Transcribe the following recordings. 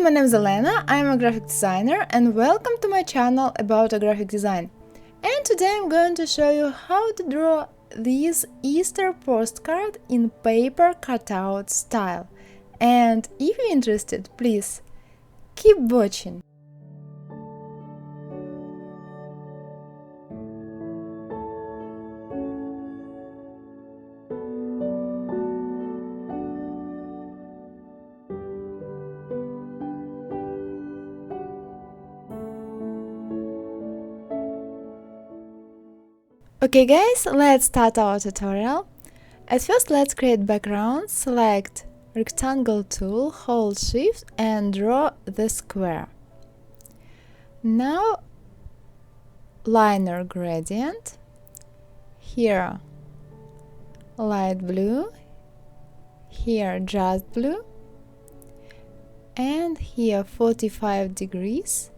my name is Elena, I'm a graphic designer and welcome to my channel about graphic design. And today I'm going to show you how to draw this Easter postcard in paper cutout style. And if you're interested, please keep watching. Okay guys, let's start our tutorial. At first let's create background, select rectangle tool, hold shift and draw the square. Now liner gradient, here light blue, here just blue and here 45 degrees.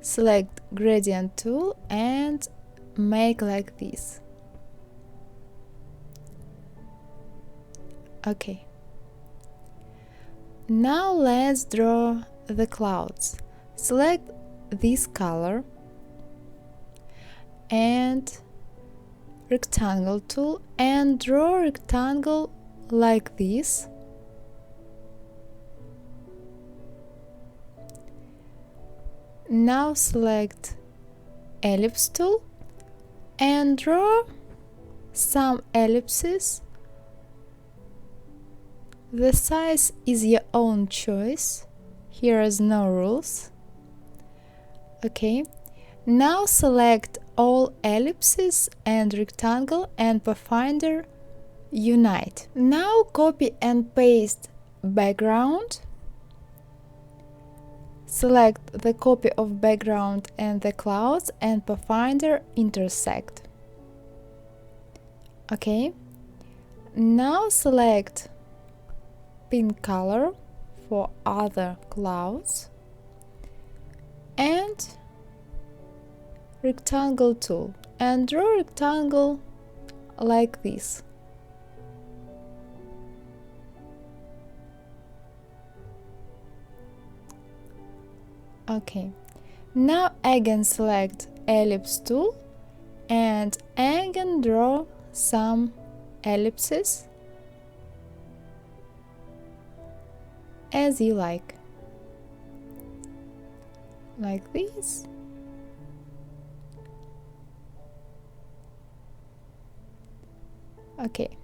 Select gradient tool and make like this. Okay. Now let's draw the clouds. Select this color and rectangle tool and draw rectangle like this. Now select ellipse tool and draw some ellipses. The size is your own choice. Here is no rules. Okay. Now select all ellipses and rectangle and pathfinder unite. Now copy and paste background. Select the copy of background and the clouds and pathfinder intersect. Okay. Now select pink color for other clouds and rectangle tool and draw rectangle like this. Okay, now again select ellipse tool and again draw some ellipses as you like this. Okay.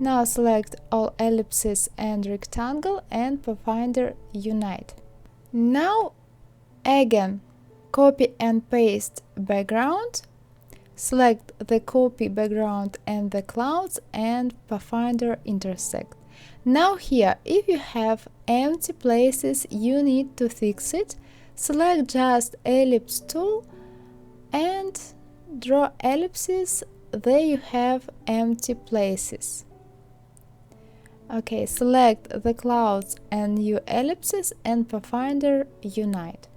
Now select all ellipses and rectangle and pathfinder unite. Now again copy and paste background. Select the copy background and the clouds and pathfinder intersect. Now here, if you have empty places, you need to fix it. Select just ellipse tool and draw ellipses. There you have empty places. Okay, select the clouds and new ellipses and pathfinder unite.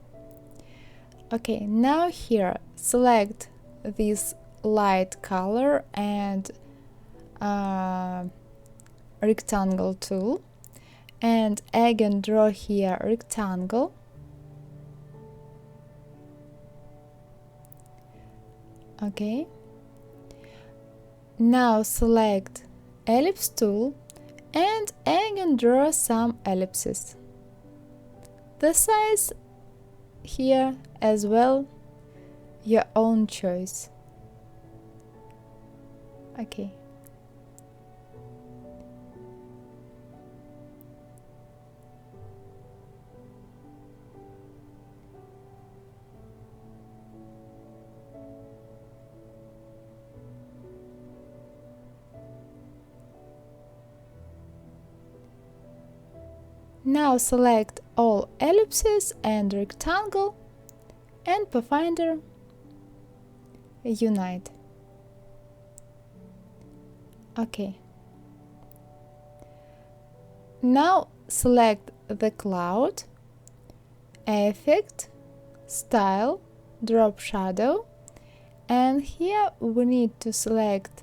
Okay, now here select this light color and rectangle tool and again draw here rectangle. Okay. Now select ellipse tool and again draw some ellipses. The size here as well your own choice. Okay. Now select all ellipses and rectangle and pathfinder unite. Okay. Now select the cloud, effect, style, drop shadow, and And here we need to select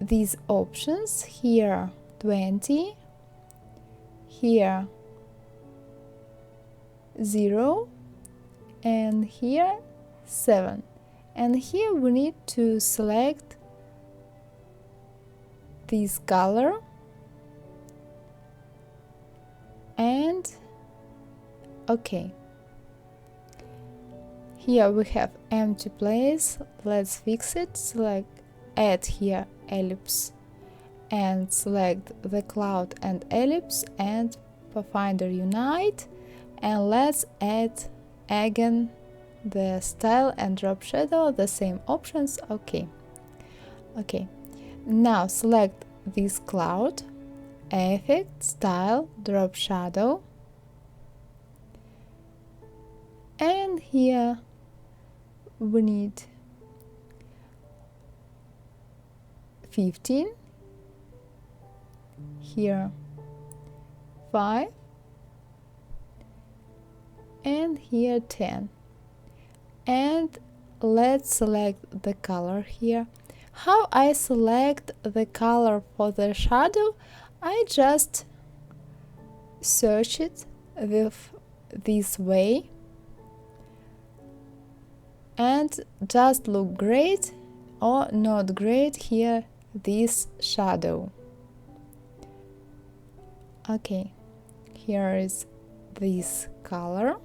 these options. Here 20, here 0, and here 7. And here we need to select this color and OK. Here we have empty place. Let's fix it. Select add here ellipse and select the cloud and ellipse and Pathfinder Unite, and let's add again the style and drop shadow, the same options. OK. Now select this cloud, effect, style, drop shadow, and here we need 15, here 5, and here 10. And let's select the color here. How I select the color for the shadow? I just search it with this way and just look great or not great here, this shadow. Okay, here is this color.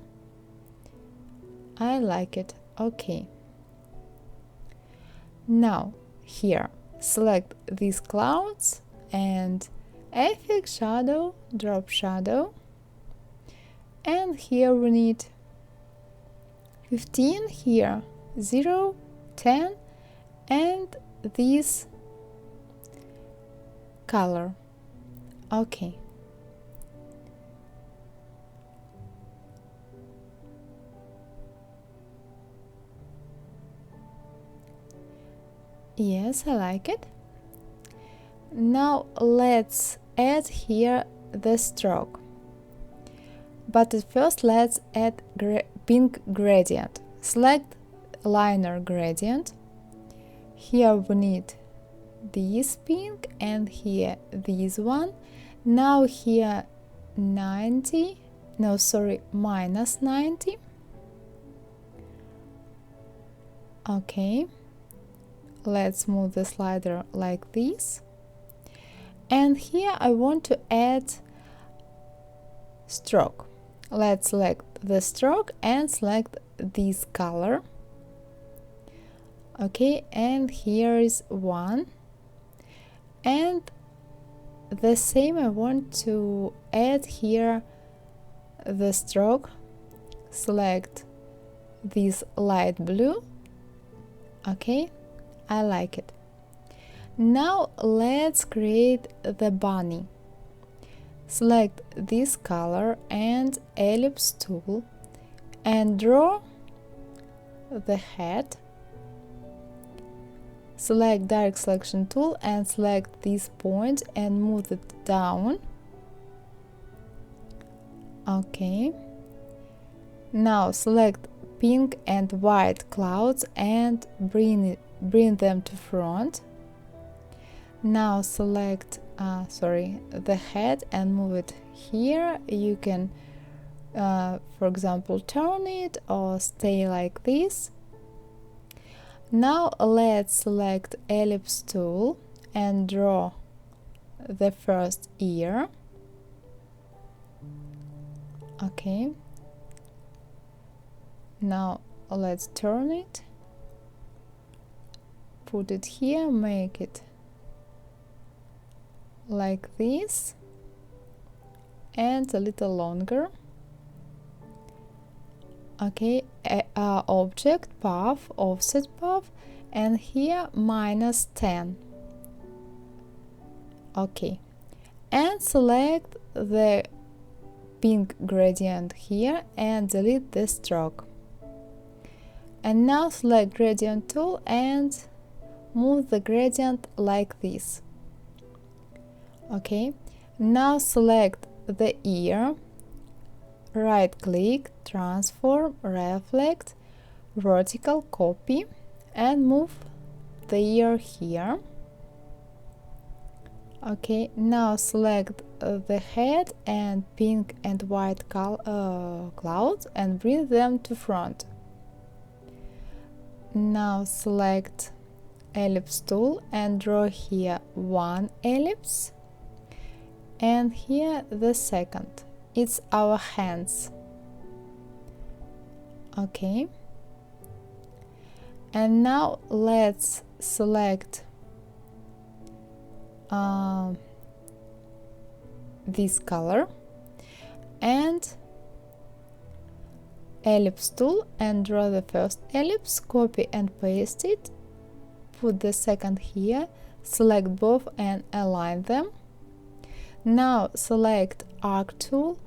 I like it. Okay. Now here select these clouds and effect, shadow, drop shadow, and here we need 15, here 0, 10, and this color. Okay. Yes, I like it. Now let's add here the stroke. But at first let's add pink gradient. Select liner gradient. Here we need this pink and here this one. Now here 90, no sorry, minus 90. Okay. Let's move the slider like this. And here I want to add stroke. Let's select the stroke and select this color. Okay, and here is one. And the same I want to add here the stroke. Select this light blue. Okay. I like it. Now let's create the bunny. Select this color and ellipse tool and draw the head. Select direct selection tool and select this point and move it down. Okay. Now select pink and white clouds and bring them to front. Now select the head and move it here. You can for example turn it or stay like this. Now let's select ellipse tool and draw the first ear. Okay. Now let's turn it. Put it here, make it like this and a little longer. Okay, object path, offset path, and here minus 10. Okay, and select the pink gradient here and delete the stroke. And now select gradient tool and move the gradient like this. Okay, now select the ear, right click, transform, reflect, vertical copy, and move the ear here. Okay, now select the head and pink and white clouds and bring them to front. Now select ellipse tool and draw here one ellipse and here the second. It's our hands. Okay, and now let's select this color and ellipse tool and draw the first ellipse, copy and paste it, put the second here, select both and align them. Now select arc tool,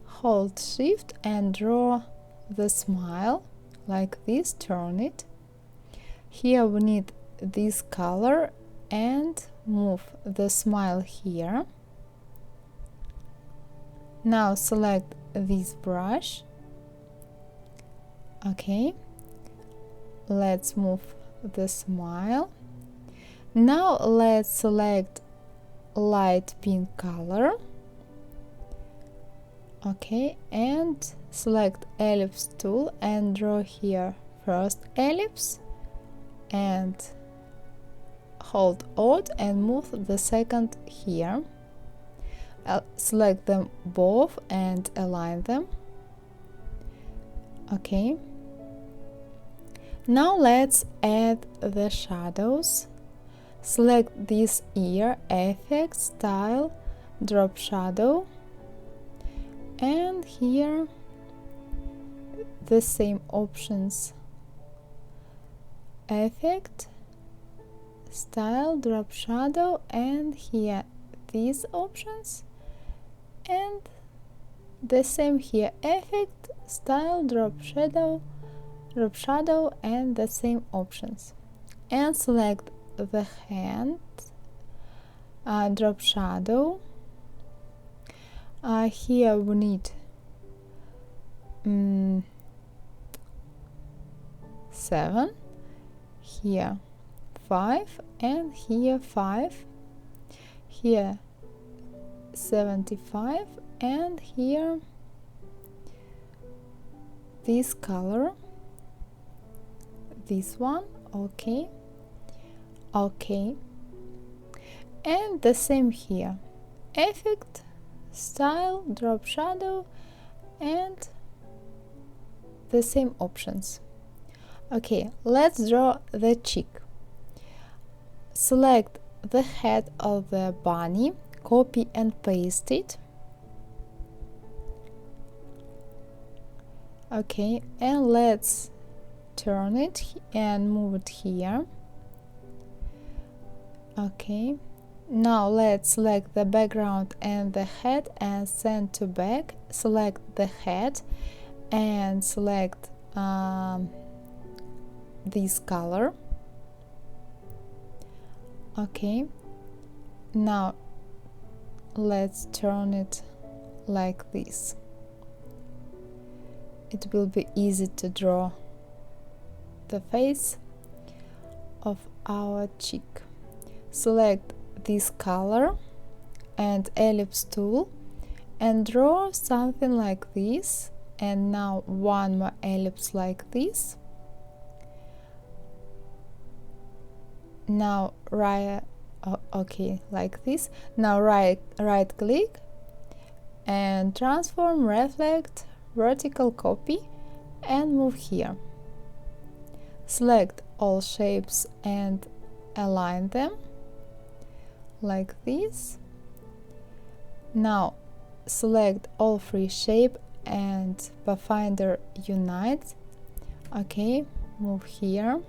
hold shift and draw the smile like this, turn it. Here we need this color and move the smile here. Now select this brush. Okay, let's move the smile. Now let's select light pink color. Okay, and select ellipse tool and draw here first ellipse and hold Alt and move the second here. Select them both and align them. Okay, now let's add the shadows. Select this ear, effect, style, drop shadow, and here the same options, effect, style, drop shadow, and here these options, and the same here, effect, style, drop shadow, and the same options. And select the hand, drop shadow. Here we need 7, here 5, and here 5, here 75, and here this color, this one. Okay, okay, and the same here, effect, style, drop shadow, and the same options. Okay, let's draw the cheek. Select the head of the bunny, copy and paste it. Okay, and let's turn it and move it here. Okay, now let's select the background and the head and send to back. Select the head and select this color. Okay, now let's turn it like this. It will be easy to draw the face of our cheek. Select this color and ellipse tool and draw something like this, and now one more ellipse like this. Now okay, like this. Now right click and transform, reflect, vertical copy, and move here. Select all shapes and align them like this. Now select all three shape and Pathfinder unite. Okay, move here.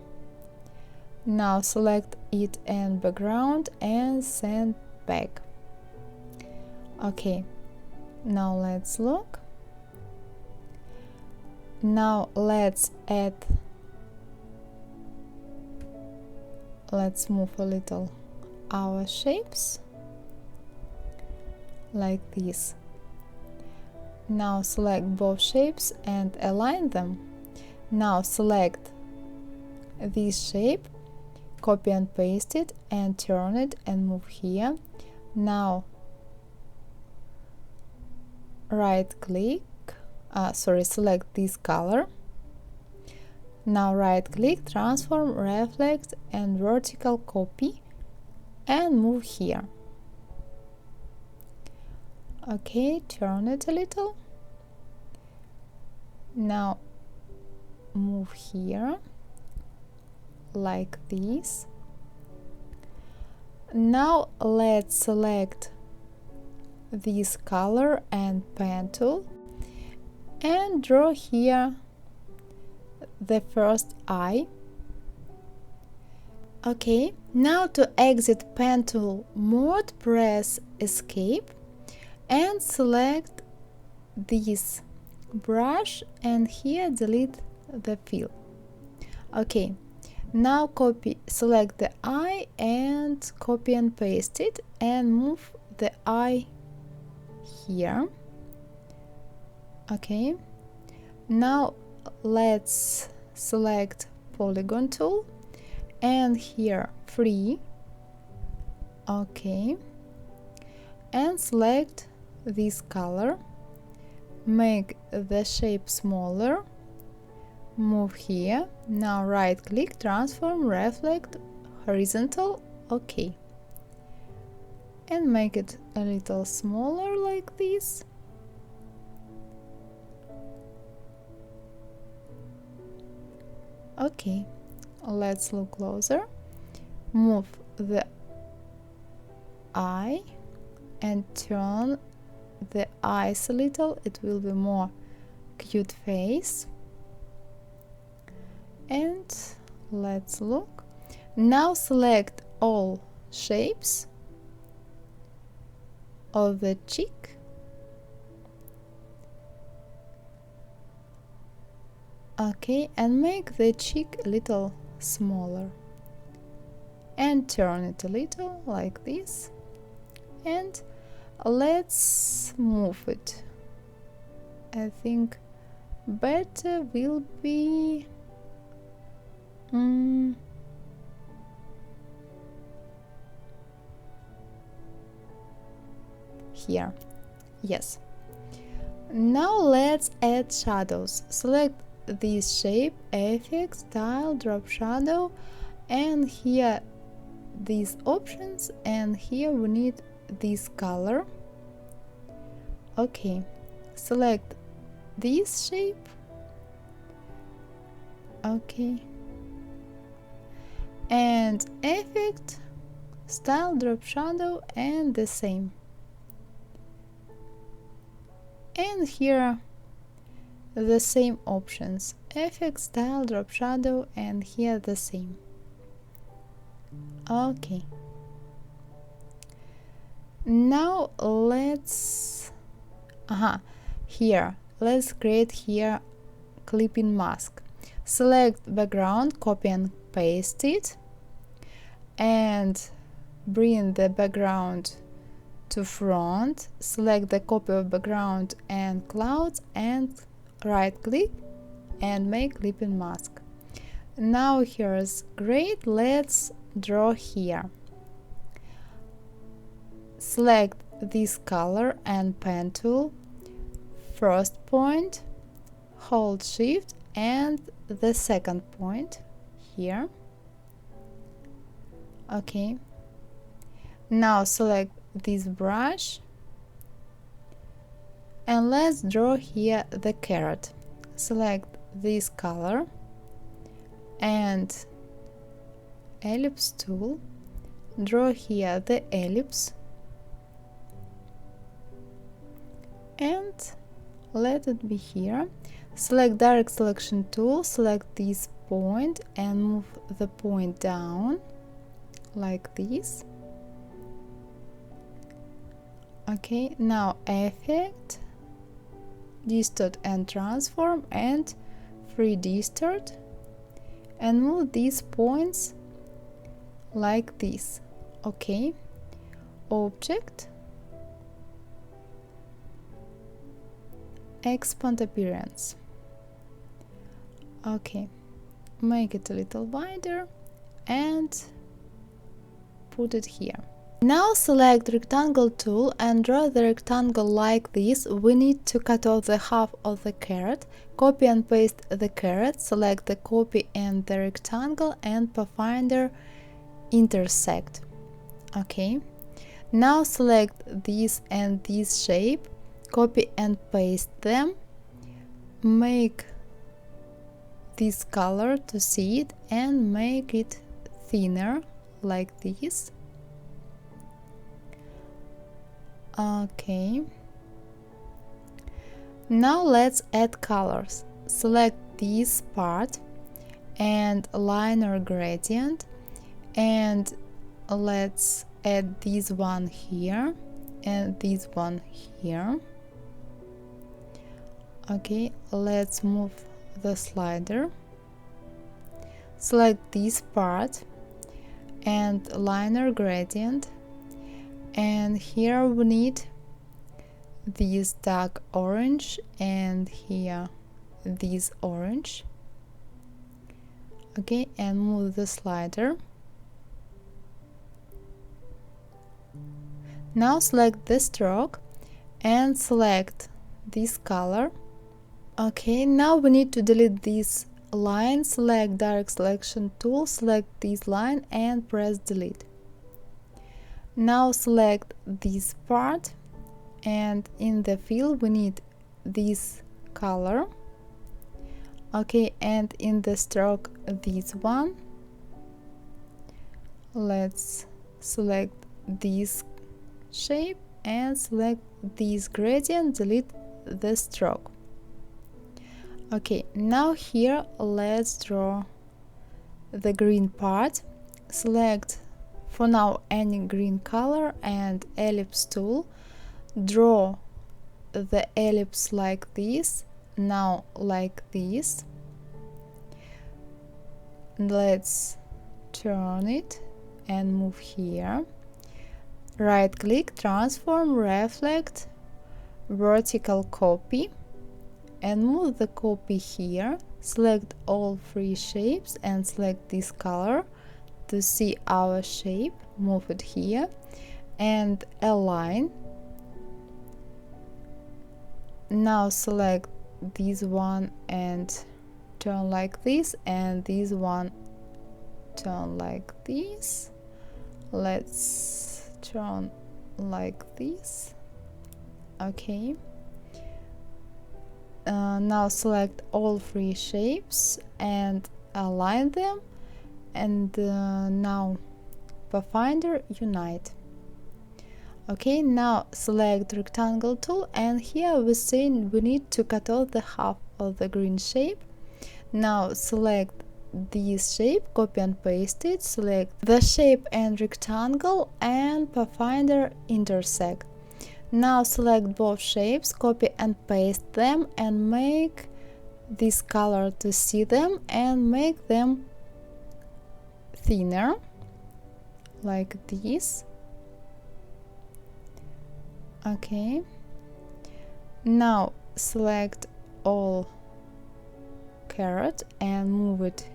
Now select it and background and send back. Okay, now let's look. Now let's move a little our shapes like this. Now select both shapes and align them. Now select this shape, copy and paste it and turn it and move here. Now right click, select this color. Now right click, transform, reflect and vertical copy and move here. Okay, turn it a little. Now move here like this. Now let's select this color and pen tool and draw here the first eye. Okay, now to exit pen tool mode, press escape and select this brush and here delete the fill. Okay, now select the eye and copy and paste it and move the eye here. Okay, now let's select polygon tool and here free. Okay, and select this color, make the shape smaller, move here. Now right click, transform, reflect, horizontal. Okay, and make it a little smaller like this. Okay, let's look closer. Move the eye and turn the eyes a little, it will be more cute face. And let's look. Now select all shapes of the cheek. Okay, and make the cheek a little smaller and turn it a little like this, and let's move it. I think better will be here. Yes. Now let's add shadows. Select this shape, effect, style, drop shadow, and here these options, and here we need this color. Okay, select this shape. Okay, and effect, style, drop shadow, and the same. And here the same options, effect, style, drop shadow, and here the same. Okay, now let's let's create here clipping mask. Select background, copy and paste it, and bring the background to front. Select the copy of background and clouds and right click and make clipping mask. Now here's great. Let's draw here. Select this color and pen tool, first point, hold shift and the second point here. Okay, now select this brush and let's draw here the carrot. Select this color and ellipse tool, draw here the ellipse and let it be here. Select direct selection tool, select this point and move the point down like this. Okay, now effect, distort and transform and free distort and move these points like this. Okay, object, expand appearance. Okay, make it a little wider and put it here. Now select rectangle tool and draw the rectangle like this. We need to cut off the half of the carrot. Copy and paste the carrot, select the copy and the rectangle, and Pathfinder intersect. Okay. Now select this and this shape, copy and paste them, make this color to see it and make it thinner like this. Okay. Now let's add colors. Select this part and liner gradient, and let's add this one here and this one here. Okay, let's move the slider. Select this part and liner gradient, and here we need this dark orange and here this orange. Okay, and move the slider. Now select the stroke and select this color. Okay, now we need to delete this line. Select direct selection tool, select this line and press delete. Now select this part, and in the fill we need this color. Okay, and in the stroke this one. Let's select this shape and select this gradient, delete the stroke. Okay, now here let's draw the green part. Select for now any green color and ellipse tool. Draw the ellipse like this, now like this. Let's turn it and move here. Right click, transform, reflect, vertical copy, and move the copy here. Select all three shapes and select this color to see our shape. Move it here and align. Now select this one and turn like this, and this one turn like this. Let's turn like this. Okay. Now select all three shapes and align them, and now Pathfinder unite. Okay, now select rectangle tool, and here we're saying we need to cut off the half of the green shape. Now select this shape, copy and paste it, select the shape and rectangle, and Pathfinder intersect. Now select both shapes, copy and paste them, and make this color to see them, and make them thinner like this. Okay, now select all carrot and move it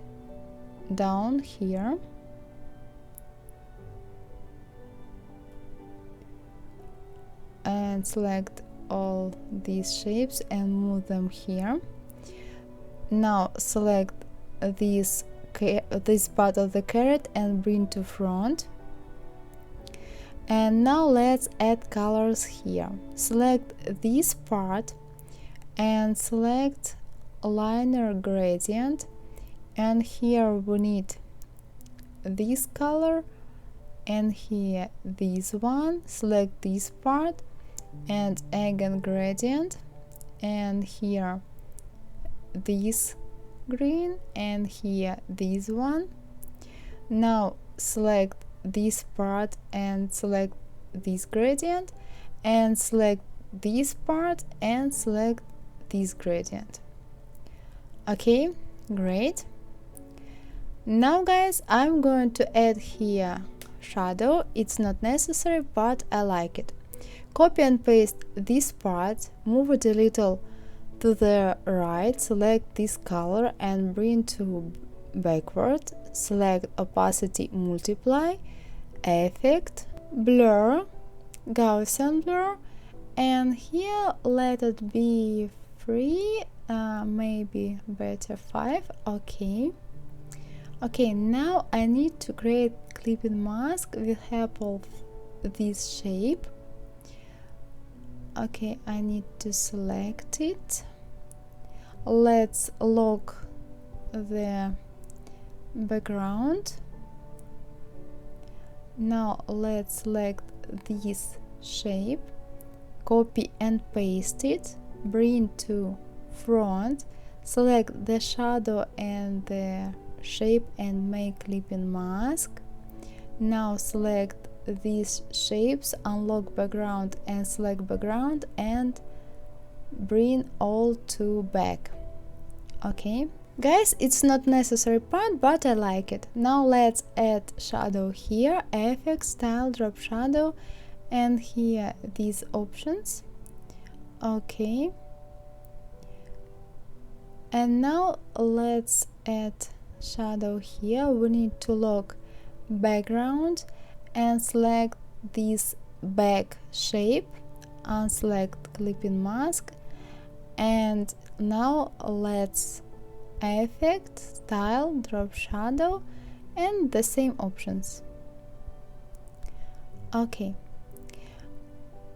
down here. And select all these shapes and move them here. Now select this part of the carrot and bring to front. And now let's add colors here. Select this part and select liner gradient, and here we need this color, and here this one. Select this part and again gradient, and here this green, and here this one. Now select this part and select this gradient, and select this part and select this gradient. Okay, great. Now guys, I'm going to add here shadow. It's not necessary, but I like it. Copy and paste this part, move it a little to the right, select this color and bring to backward, select opacity multiply, effect, blur, Gaussian blur, and here let it be 3, maybe better 5. Okay. Okay, now I need to create clipping mask with help of this shape. Okay, I need to select it. Let's lock the background. Now let's select this shape, copy and paste it, bring to front, select the shadow and the shape and make clipping mask. Now select these shapes, unlock background and select background and bring all to back. Okay guys, it's not necessary part, but I like it. Now let's add shadow here, effect, style, drop shadow, and here these options. Okay, and now let's add shadow here. We need to lock background and select this back shape, unselect clipping mask, and now let's effect, style, drop shadow, and the same options. Okay,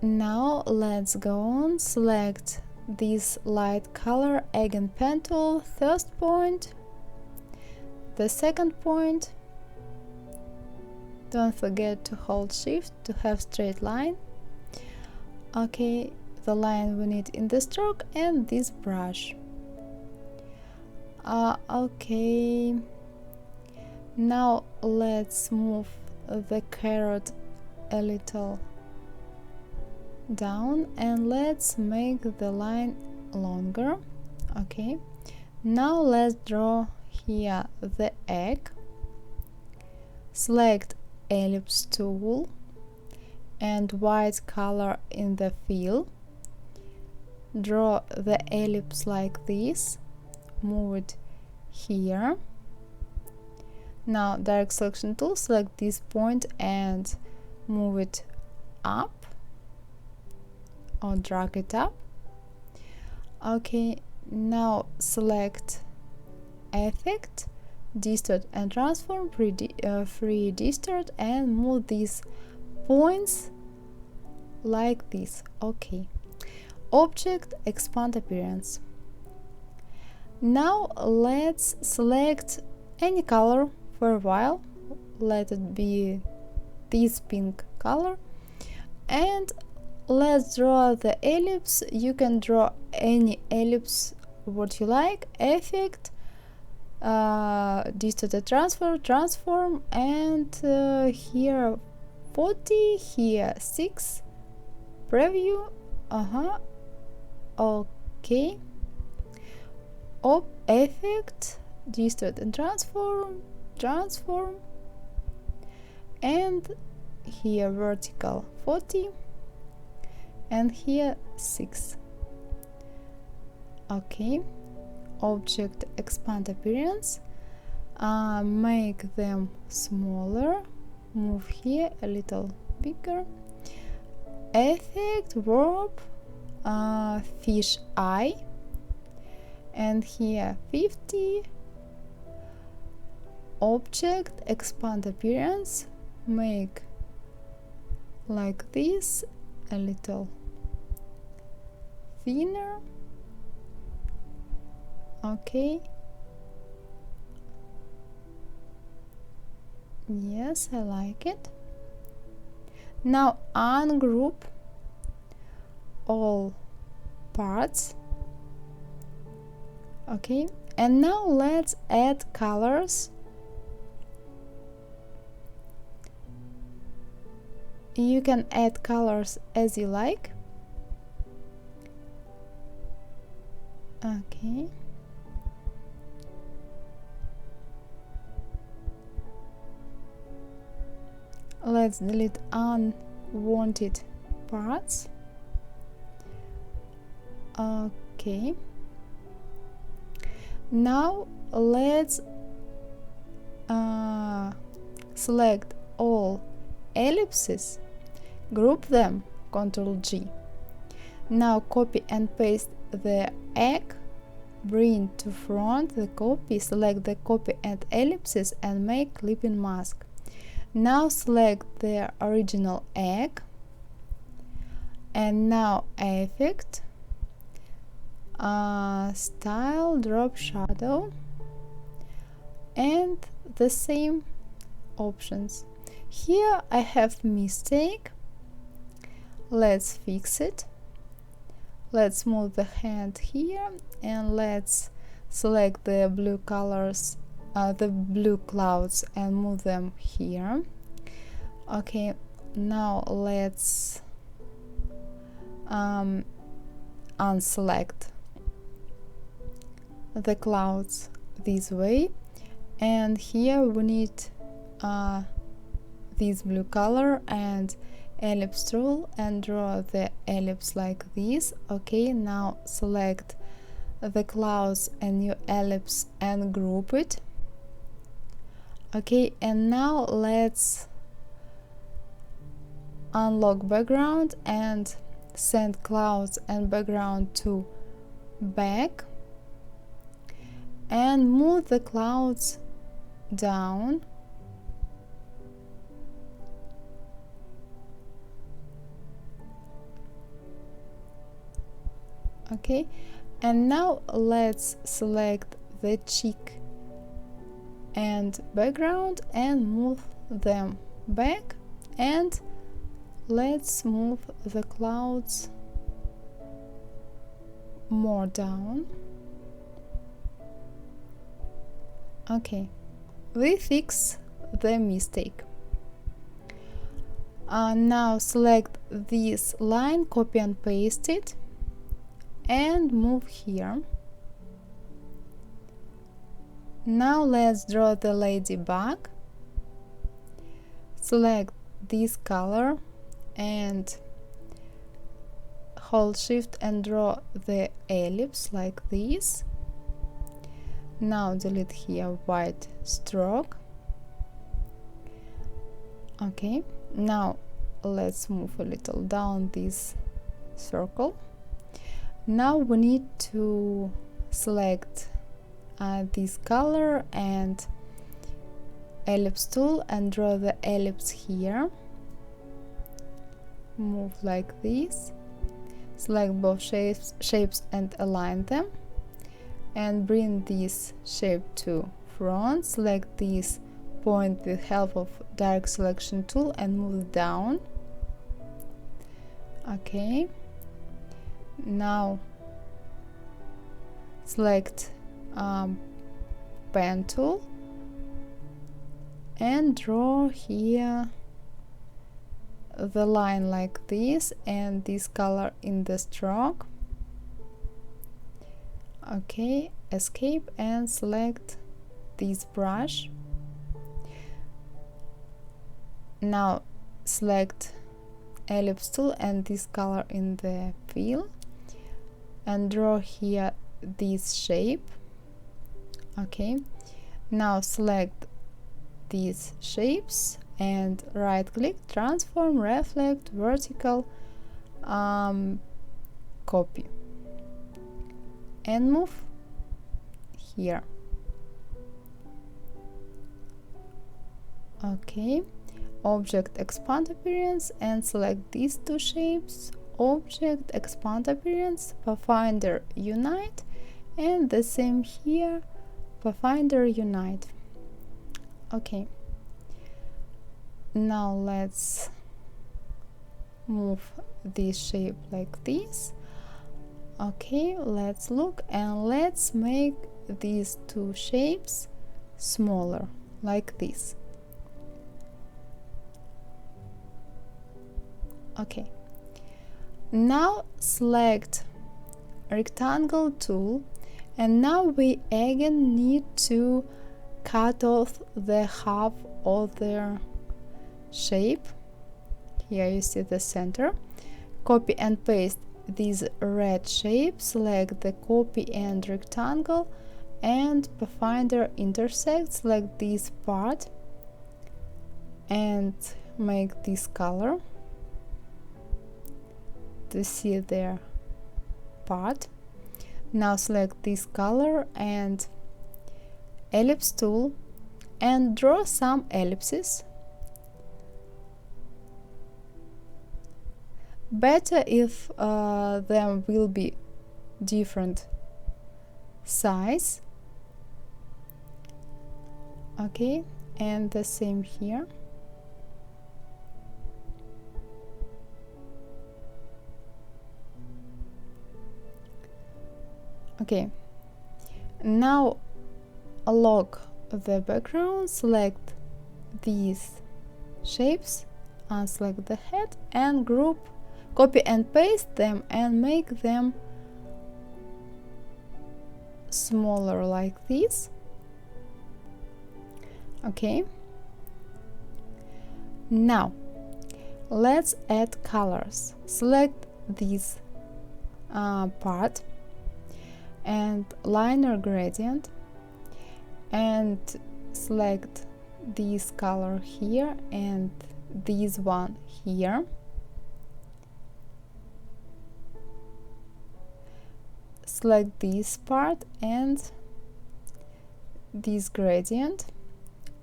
now let's go on, select this light color, again pen tool, first point, the second point. Don't forget to hold shift to have straight line. Okay, the line we need in the stroke and this brush. Okay, now let's move the carrot a little down and let's make the line longer. Okay, now let's draw here the egg. Select ellipse tool and white color in the fill. Draw the ellipse like this, move it here. Now direct selection tool, select this point and move it up or drag it up. Okay, now select effect, distort and transform, free distort, and move these points like this. Okay, object, expand appearance. Now let's select any color for a while. Let it be this pink color, and let's draw the ellipse. You can draw any ellipse what you like. Effect, distort, transform, and here 40, here 6, preview. Okay, effect, distort and transform, and here vertical 40 and here 6. Okay, object, expand appearance, make them smaller, move here a little bigger. Effect, warp, fish eye, and here 50. Object, expand appearance, make like this, a little thinner. Okay, yes, I like it. Now ungroup all parts. Okay, and now let's add colors. You can add colors as you like. Okay, let's delete unwanted parts. Okay, now let's select all ellipses, group them, Ctrl G. Now copy and paste the egg, bring to front the copy, select the copy and ellipses and make clipping mask. Now select the original egg, and now effect, style, drop shadow, and the same options. Here I have mistake. Let's fix it. Let's move the hand here and let's select the blue colors, the blue clouds, and move them here. Okay, now let's unselect the clouds this way, and here we need this blue color and ellipse tool and draw the ellipse like this. Okay, now select the clouds and new ellipse and group it. Okay, and now let's unlock background and send clouds and background to back and move the clouds down. Okay, and now let's select the cheek and background and move them back, and let's move the clouds more down. Okay, we fix the mistake. Now select this line, copy and paste it, and move here. Now let's draw the ladybug. Select this color and hold shift and draw the ellipse like this. Now delete here white stroke. Okay, now let's move a little down this circle. Now we need to select this color and ellipse tool and draw the ellipse here. Move like this. Select both shapes and align them, and bring this shape to front. Select this point with help of direct selection tool and move it down. Okay, now select pen tool and draw here the line like this and this color in the stroke. Okay, escape and select this brush. Now select ellipse tool and this color in the fill and draw here this shape. Okay, now select these shapes and right click, transform, reflect, vertical, copy, and move here. Okay, object expand appearance and select these two shapes, object expand appearance, pathfinder unite, and the same here, pathfinder unite. Okay, now let's move this shape like this. Okay, let's look and let's make these two shapes smaller like this. Okay, now select rectangle tool, and now we again need to cut off the half of the shape. Here you see the center. Copy and paste this red shape, select the copy and rectangle and pathfinder intersect, select this part and make this color to see their part. Now select this color and ellipse tool and draw some ellipses. Better if them will be different size. Okay, and the same here. Okay, now lock the background, select these shapes, unselect the head and group, copy and paste them and make them smaller like this. Okay, now let's add colors. Select this part and liner gradient and select this color here and this one here. Select this part and this gradient,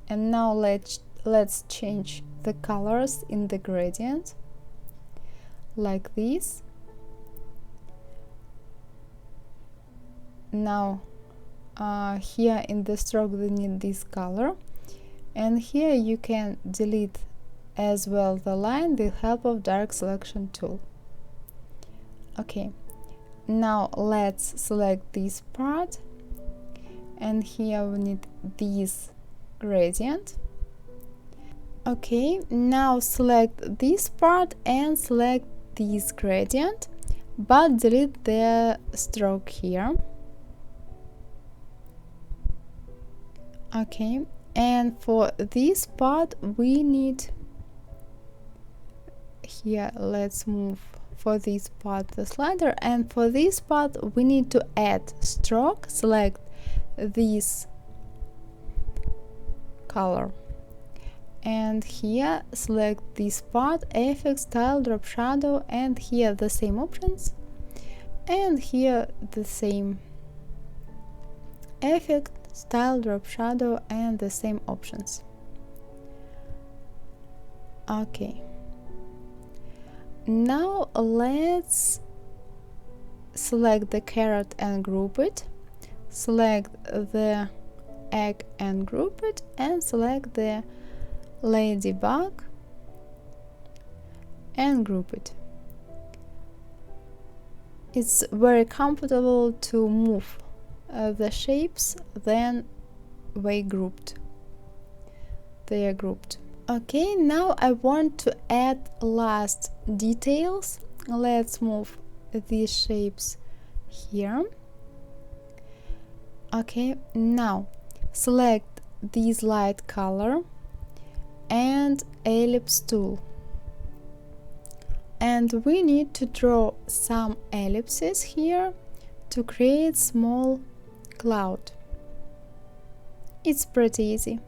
and now let's change the colors in the gradient like this. Now here in the stroke we need this color, and here you can delete as well the line with help of dark selection tool. Okay, now let's select this part, and here we need this gradient. Okay, now select this part and select this gradient, but delete the stroke here. Okay, and for this part we need here, let's move for this part the slider, and for this part we need to add stroke. Select this color and here select this part, effect, style, drop shadow, and here the same options, and here the same effect, style, drop shadow, and the same options. Okay, now let's select the carrot and group it, select the egg and group it, and select the ladybug and group it. It's very comfortable to move the shapes, then they are grouped. Okay, now I want to add last details. Let's move these shapes here. Okay, now select this light color and ellipse tool, and we need to draw some ellipses here to create small cloud. It's pretty easy.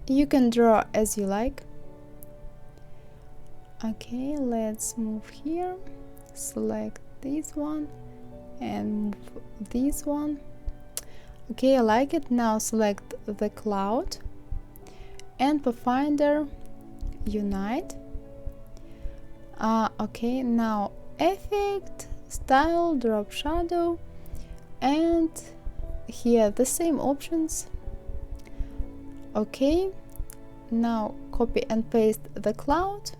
You can draw as you like. Okay, let's move here, select this one and move this one. Okay, I like it. Now select the cloud and Pathfinder unite. Okay, now effect, style, drop shadow, and here the same options. Okay, now copy and paste the cloud,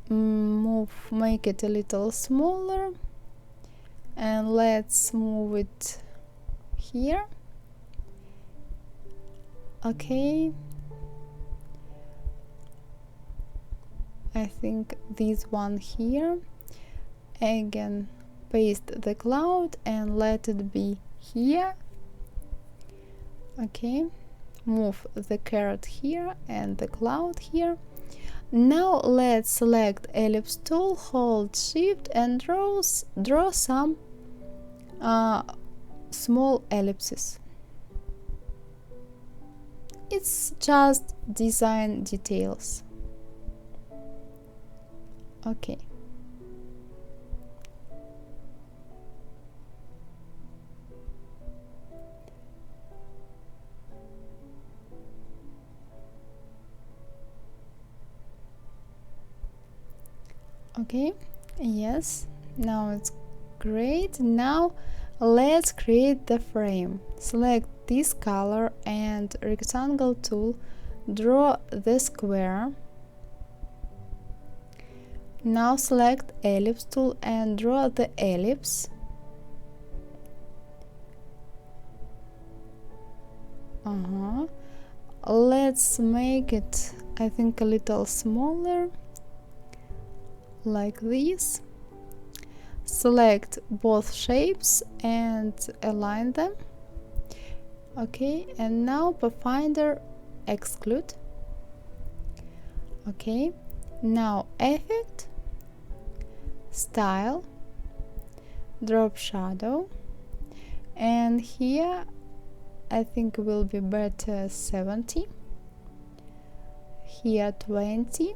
make it a little smaller, and let's move it here. Okay, I think this one here. Again, paste the cloud and let it be here. Okay, move the carrot here and the cloud here. Now let's select ellipse tool, hold shift and draw some small ellipses. It's just design details. Okay. Okay, yes, now it's great. Now let's create the frame. Select this color and rectangle tool, draw the square. Now select ellipse tool and draw the ellipse. Let's make it, I think, a little smaller, like this. Select both shapes and align them. Okay, and now Pathfinder exclude. Okay, now effect, style, drop shadow, and here I think will be better 70, here 20,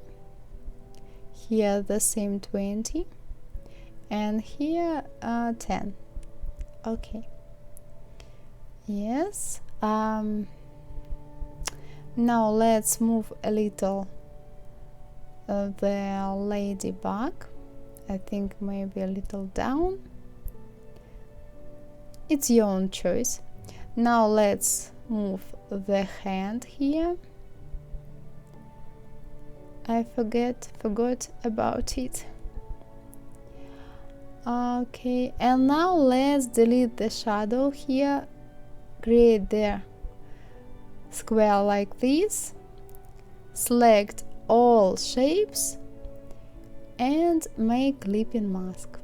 here the same 20, and here 10. Okay, yes. Now let's move a little the ladybug, I think maybe a little down. It's your own choice. Now let's move the hand here. I forgot about it. Okay, and now let's delete the shadow here, create the square like this, select all shapes and make clipping mask.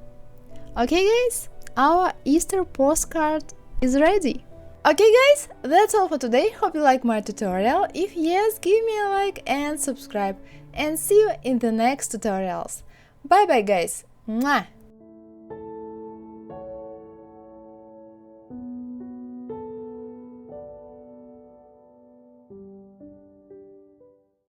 Okay guys, our Easter postcard is ready. Okay guys, that's all for today. Hope you like my tutorial. If yes, give me a like and subscribe, and see you in the next tutorials. Bye bye guys. Mwah!